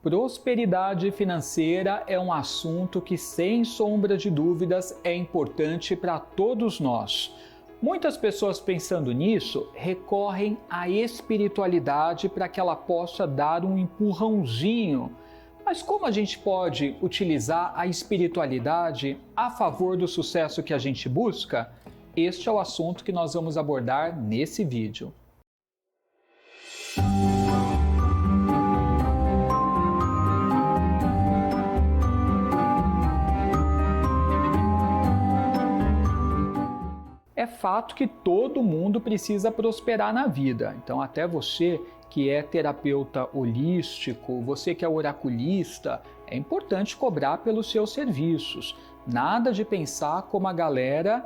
Prosperidade financeira é um assunto que, sem sombra de dúvidas, é importante para todos nós. Muitas pessoas, pensando nisso, recorrem à espiritualidade para que ela possa dar um empurrãozinho. Mas como a gente pode utilizar a espiritualidade a favor do sucesso que a gente busca? Este é o assunto que nós vamos abordar nesse vídeo. É fato que todo mundo precisa prosperar na vida. Então, até você que é terapeuta holístico, você que é oraculista, é importante cobrar pelos seus serviços. Nada de pensar como a galera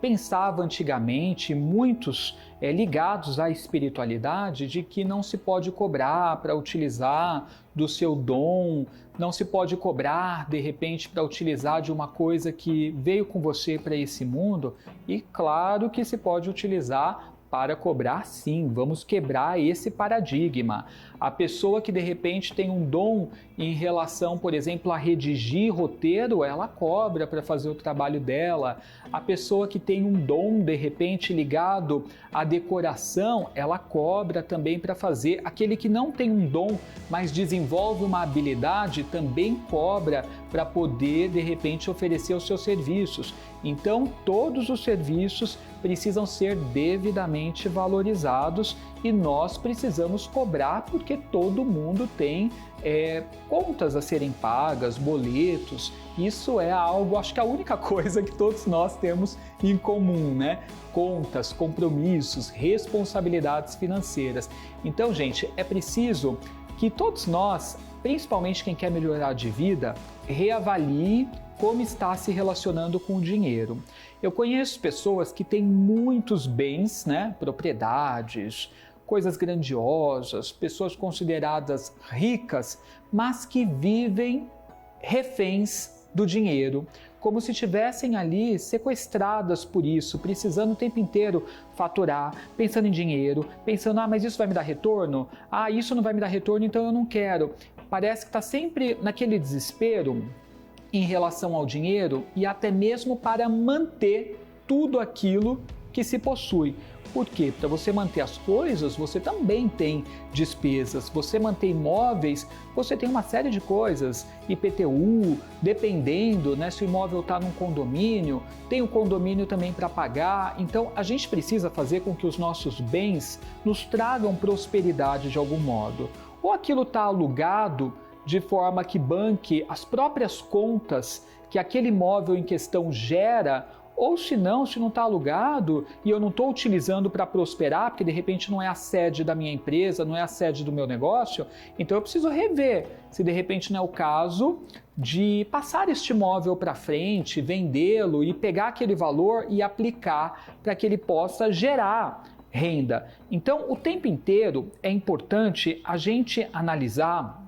pensava antigamente, muitos ligados à espiritualidade, de que não se pode cobrar para utilizar do seu dom, não se pode cobrar de repente para utilizar de uma coisa que veio com você para esse mundo, e claro que se pode utilizar para cobrar sim, vamos quebrar esse paradigma. A pessoa que de repente tem um dom em relação, por exemplo, a redigir roteiro, ela cobra para fazer o trabalho dela. A pessoa que tem um dom de repente ligado à decoração, ela cobra também para fazer. Aquele que não tem um dom, mas desenvolve uma habilidade, também cobra para poder de repente oferecer os seus serviços. Então, todos os serviços precisam ser devidamente valorizados e nós precisamos cobrar porque todo mundo tem contas a serem pagas, boletos. Isso é algo, acho que a única coisa que todos nós temos em comum, né? Contas, compromissos, responsabilidades financeiras. Então, gente, é preciso que todos nós, principalmente quem quer melhorar de vida, reavalie como está se relacionando com o dinheiro. Eu conheço pessoas que têm muitos bens, né? Propriedades, coisas grandiosas, pessoas consideradas ricas, mas que vivem reféns do dinheiro, como se estivessem ali sequestradas por isso, precisando o tempo inteiro faturar, pensando em dinheiro, pensando, mas isso vai me dar retorno? Isso não vai me dar retorno, então eu não quero. Parece que está sempre naquele desespero em relação ao dinheiro e até mesmo para manter tudo aquilo que se possui. Por quê? Para você manter as coisas, você também tem despesas. Você manter imóveis, você tem uma série de coisas. IPTU, dependendo, né, se o imóvel está num condomínio, tem o condomínio também para pagar. Então, a gente precisa fazer com que os nossos bens nos tragam prosperidade de algum modo. Ou aquilo está alugado, de forma que banque as próprias contas que aquele imóvel em questão gera, ou se não está alugado e eu não estou utilizando para prosperar, porque de repente não é a sede da minha empresa, não é a sede do meu negócio, então eu preciso rever se de repente não é o caso de passar este imóvel para frente, vendê-lo e pegar aquele valor e aplicar para que ele possa gerar renda. Então, o tempo inteiro é importante a gente analisar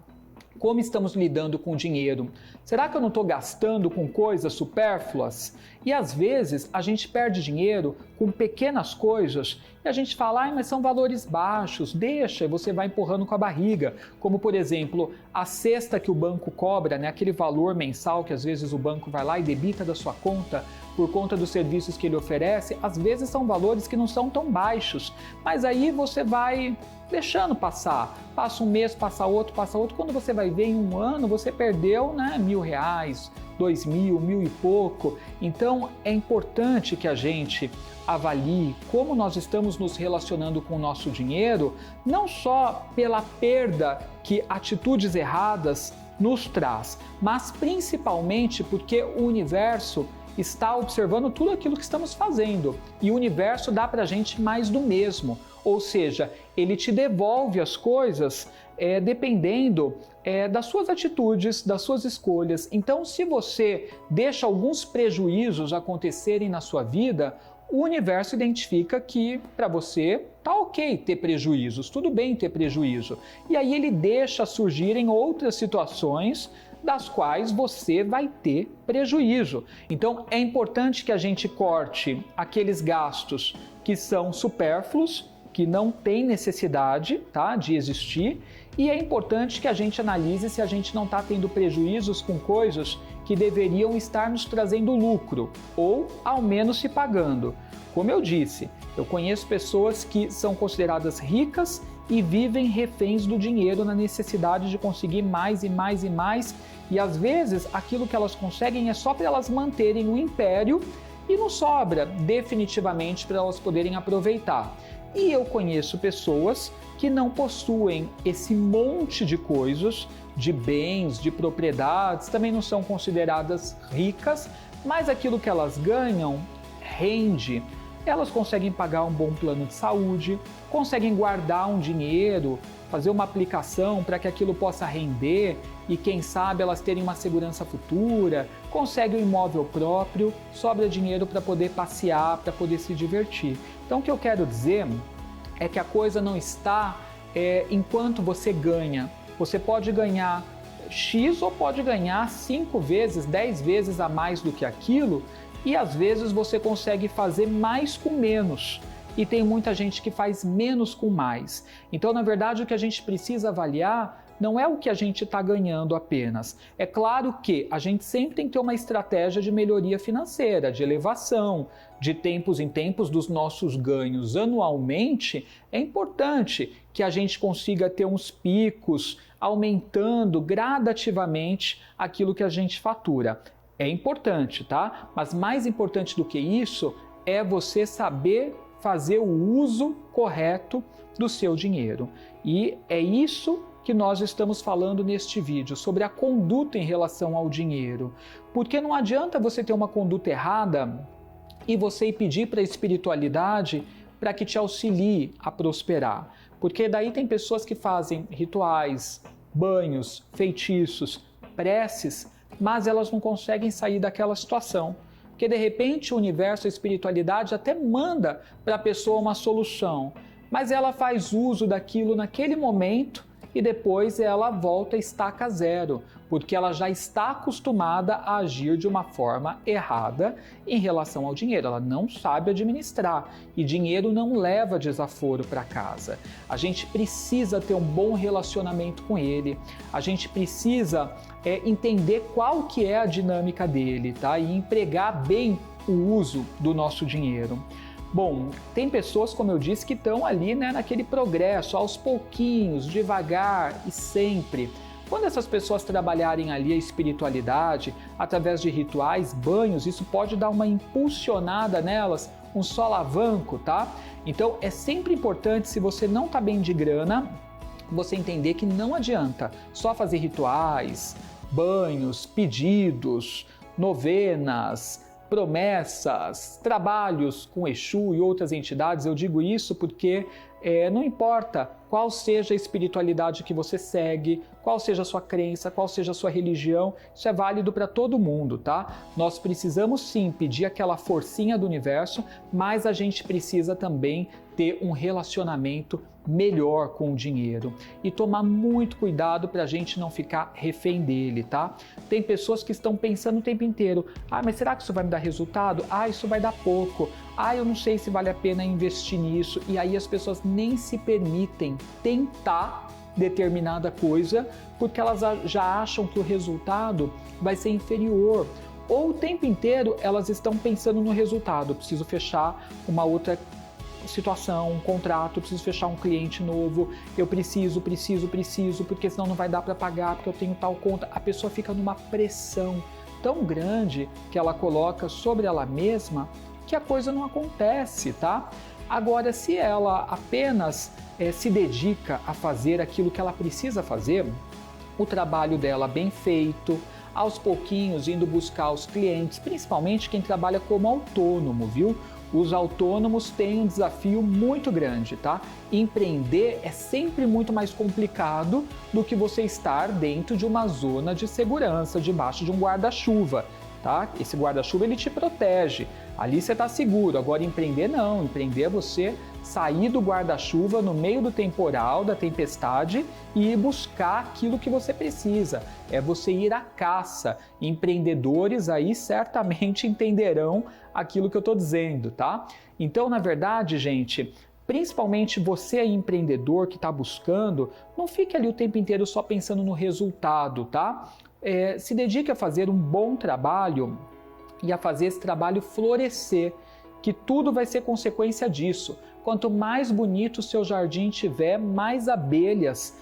como estamos lidando com o dinheiro. Será que eu não estou gastando com coisas supérfluas? E às vezes a gente perde dinheiro com pequenas coisas e a gente fala, mas são valores baixos, deixa, e você vai empurrando com a barriga. Como, por exemplo, a cesta que o banco cobra, né? Aquele valor mensal que às vezes o banco vai lá e debita da sua conta por conta dos serviços que ele oferece, às vezes são valores que não são tão baixos, mas aí você vai deixando passar, passa um mês, passa outro, quando você vai ver em um ano você perdeu, né, R$1.000, 2.000, 1.000 e pouco. Então é importante que a gente avalie como nós estamos nos relacionando com o nosso dinheiro, não só pela perda que atitudes erradas nos traz, mas principalmente porque o universo está observando tudo aquilo que estamos fazendo e o universo dá para a gente mais do mesmo, ou seja, ele te devolve as coisas dependendo das suas atitudes, das suas escolhas. Então, se você deixa alguns prejuízos acontecerem na sua vida, o universo identifica que para você tá ok ter prejuízos, tudo bem ter prejuízo. E aí ele deixa surgirem outras situações das quais você vai ter prejuízo. Então é importante que a gente corte aqueles gastos que são supérfluos que não tem necessidade, tá, de existir, e é importante que a gente analise se a gente não está tendo prejuízos com coisas que deveriam estar nos trazendo lucro, ou ao menos se pagando. Como eu disse, eu conheço pessoas que são consideradas ricas e vivem reféns do dinheiro na necessidade de conseguir mais e mais e mais, e às vezes aquilo que elas conseguem é só para elas manterem o império e não sobra definitivamente para elas poderem aproveitar. E eu conheço pessoas que não possuem esse monte de coisas, de bens, de propriedades, também não são consideradas ricas, mas aquilo que elas ganham rende. Elas conseguem pagar um bom plano de saúde, conseguem guardar um dinheiro, fazer uma aplicação para que aquilo possa render e quem sabe elas terem uma segurança futura, conseguem um imóvel próprio, sobra dinheiro para poder passear, para poder se divertir. Então o que eu quero dizer é que a coisa não está enquanto você ganha. Você pode ganhar X ou pode ganhar 5 vezes, 10 vezes a mais do que aquilo, e às vezes você consegue fazer mais com menos. E tem muita gente que faz menos com mais. Então, na verdade, o que a gente precisa avaliar não é o que a gente está ganhando apenas. É claro que a gente sempre tem que ter uma estratégia de melhoria financeira, de elevação, de tempos em tempos dos nossos ganhos anualmente. É importante que a gente consiga ter uns picos, aumentando gradativamente aquilo que a gente fatura. É importante, tá? Mas mais importante do que isso é você saber fazer o uso correto do seu dinheiro. E é isso que nós estamos falando neste vídeo, sobre a conduta em relação ao dinheiro. Porque não adianta você ter uma conduta errada e você ir pedir para a espiritualidade para que te auxilie a prosperar. Porque daí tem pessoas que fazem rituais, banhos, feitiços, preces, mas elas não conseguem sair daquela situação. Porque de repente o universo, a espiritualidade até manda para a pessoa uma solução, mas ela faz uso daquilo naquele momento e depois ela volta a estaca zero, porque ela já está acostumada a agir de uma forma errada em relação ao dinheiro. Ela não sabe administrar e dinheiro não leva desaforo para casa. A gente precisa ter um bom relacionamento com ele, a gente precisa entender qual que é a dinâmica dele, tá? E empregar bem o uso do nosso dinheiro. Bom, tem pessoas, como eu disse, que estão ali, né, naquele progresso, aos pouquinhos, devagar e sempre. Quando essas pessoas trabalharem ali a espiritualidade, através de rituais, banhos, isso pode dar uma impulsionada nelas, um solavanco, tá? Então é sempre importante, se você não está bem de grana, você entender que não adianta só fazer rituais, banhos, pedidos, novenas, promessas, trabalhos com Exu e outras entidades. Eu digo isso porque não importa qual seja a espiritualidade que você segue, qual seja a sua crença, qual seja a sua religião, isso é válido para todo mundo, tá? Nós precisamos sim pedir aquela forcinha do universo, mas a gente precisa também ter um relacionamento melhor com o dinheiro e tomar muito cuidado para a gente não ficar refém dele, tá? Tem pessoas que estão pensando o tempo inteiro: ah, mas será que isso vai me dar resultado? Ah, isso vai dar pouco. Ah, eu não sei se vale a pena investir nisso. E aí as pessoas nem se permitem tentar determinada coisa porque elas já acham que o resultado vai ser inferior. Ou o tempo inteiro elas estão pensando no resultado: eu preciso fechar uma outra situação, um contrato, eu preciso fechar um cliente novo, eu preciso, porque senão não vai dar para pagar, porque eu tenho tal conta. A pessoa fica numa pressão tão grande que ela coloca sobre ela mesma que a coisa não acontece, tá? Agora, se ela apenas se dedica a fazer aquilo que ela precisa fazer, o trabalho dela bem feito, aos pouquinhos indo buscar os clientes, principalmente quem trabalha como autônomo, viu? Os autônomos têm um desafio muito grande, tá? Empreender é sempre muito mais complicado do que você estar dentro de uma zona de segurança, debaixo de um guarda-chuva, tá? Esse guarda-chuva ele te protege, ali você está seguro. Agora empreender não, empreender é você sair do guarda-chuva no meio do temporal, da tempestade e ir buscar aquilo que você precisa. É você ir à caça. Empreendedores aí certamente entenderão aquilo que eu estou dizendo, tá? Então, na verdade, gente, Principalmente você aí, empreendedor que está buscando, não fique ali o tempo inteiro só pensando no resultado, tá? Se dedique a fazer um bom trabalho e a fazer esse trabalho florescer, que tudo vai ser consequência disso. Quanto mais bonito o seu jardim tiver, mais abelhas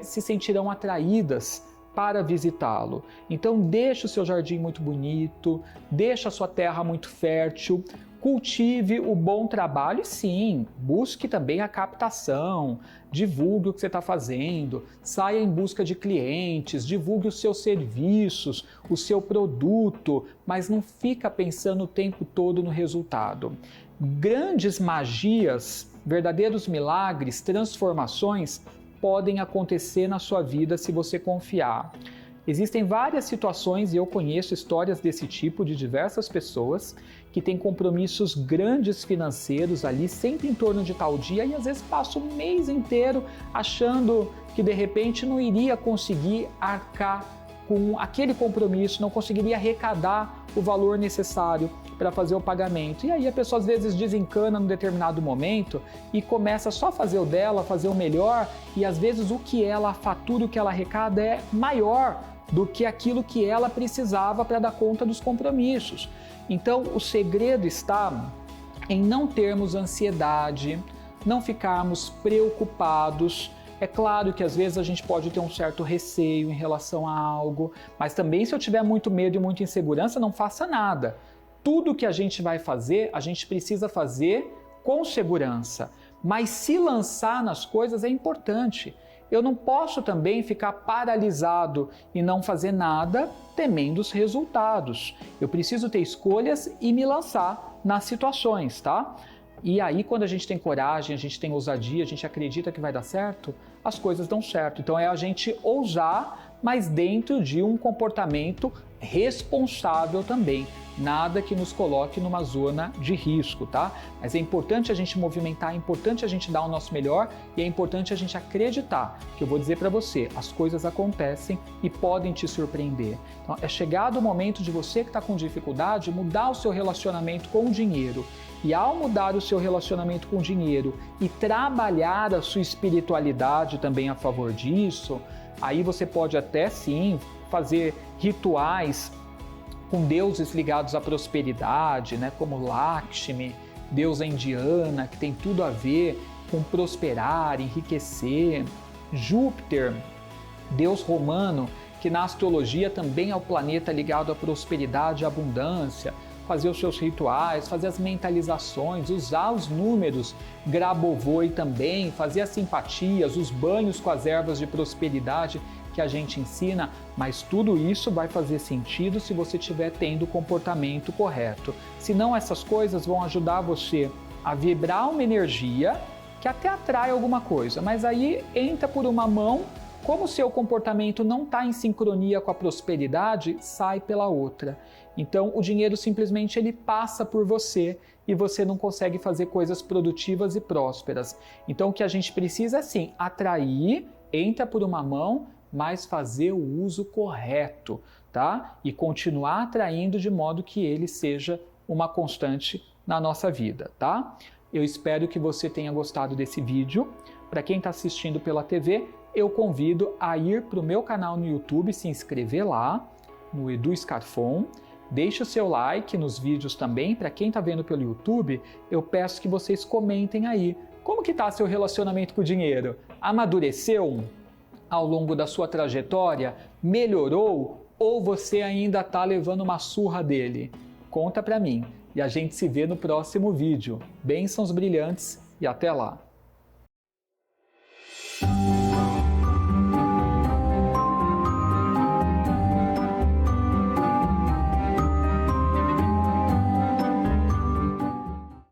se sentirão atraídas para visitá-lo. Então deixe o seu jardim muito bonito, deixe a sua terra muito fértil, cultive o bom trabalho e sim, busque também a captação, divulgue o que você está fazendo, saia em busca de clientes, divulgue os seus serviços, o seu produto, mas não fica pensando o tempo todo no resultado. Grandes magias, verdadeiros milagres, transformações podem acontecer na sua vida se você confiar. Existem várias situações e eu conheço histórias desse tipo de diversas pessoas que têm compromissos grandes financeiros ali, sempre em torno de tal dia, e às vezes passa o mês inteiro achando que de repente não iria conseguir arcar com aquele compromisso, não conseguiria arrecadar o valor necessário para fazer o pagamento. E aí a pessoa às vezes desencana num determinado momento e começa só a fazer o dela, fazer o melhor, e às vezes o que ela fatura, o que ela arrecada é maior do que aquilo que ela precisava para dar conta dos compromissos. Então, o segredo está em não termos ansiedade, não ficarmos preocupados. É claro que às vezes a gente pode ter um certo receio em relação a algo, mas também se eu tiver muito medo e muita insegurança, não faça nada. Tudo que a gente vai fazer, a gente precisa fazer com segurança. Mas se lançar nas coisas é importante. Eu não posso também ficar paralisado e não fazer nada temendo os resultados. Eu preciso ter escolhas e me lançar nas situações, tá? E aí, quando a gente tem coragem, a gente tem ousadia, a gente acredita que vai dar certo, as coisas dão certo. Então é a gente ousar, mas dentro de um comportamento responsável também. Nada que nos coloque numa zona de risco, tá? Mas é importante a gente movimentar, é importante a gente dar o nosso melhor e é importante a gente acreditar, que eu vou dizer para você, as coisas acontecem e podem te surpreender. Então, é chegado o momento de você que está com dificuldade mudar o seu relacionamento com o dinheiro. E ao mudar o seu relacionamento com o dinheiro e trabalhar a sua espiritualidade também a favor disso, aí você pode até sim fazer rituais com deuses ligados à prosperidade, né, como Lakshmi, deusa indiana, que tem tudo a ver com prosperar, enriquecer. Júpiter, deus romano, que na astrologia também é o planeta ligado à prosperidade e abundância. Fazer os seus rituais, fazer as mentalizações, usar os números, Grabovoi também, fazer as simpatias, os banhos com as ervas de prosperidade que a gente ensina, mas tudo isso vai fazer sentido se você estiver tendo o comportamento correto. Senão essas coisas vão ajudar você a vibrar uma energia que até atrai alguma coisa, mas aí entra por uma mão, como o seu comportamento não está em sincronia com a prosperidade, sai pela outra. Então o dinheiro simplesmente ele passa por você e você não consegue fazer coisas produtivas e prósperas. Então o que a gente precisa é sim atrair, entra por uma mão, mas fazer o uso correto, tá? E continuar atraindo de modo que ele seja uma constante na nossa vida, tá? Eu espero que você tenha gostado desse vídeo. Para quem está assistindo pela TV, eu convido a ir para o meu canal no YouTube, se inscrever lá, no Edu Scarfon. Deixe o seu like nos vídeos também. Para quem está vendo pelo YouTube, eu peço que vocês comentem aí. Como que está seu relacionamento com o dinheiro? Amadureceu ao longo da sua trajetória? Melhorou? Ou você ainda está levando uma surra dele? Conta para mim e a gente se vê no próximo vídeo. Bênçãos brilhantes e até lá!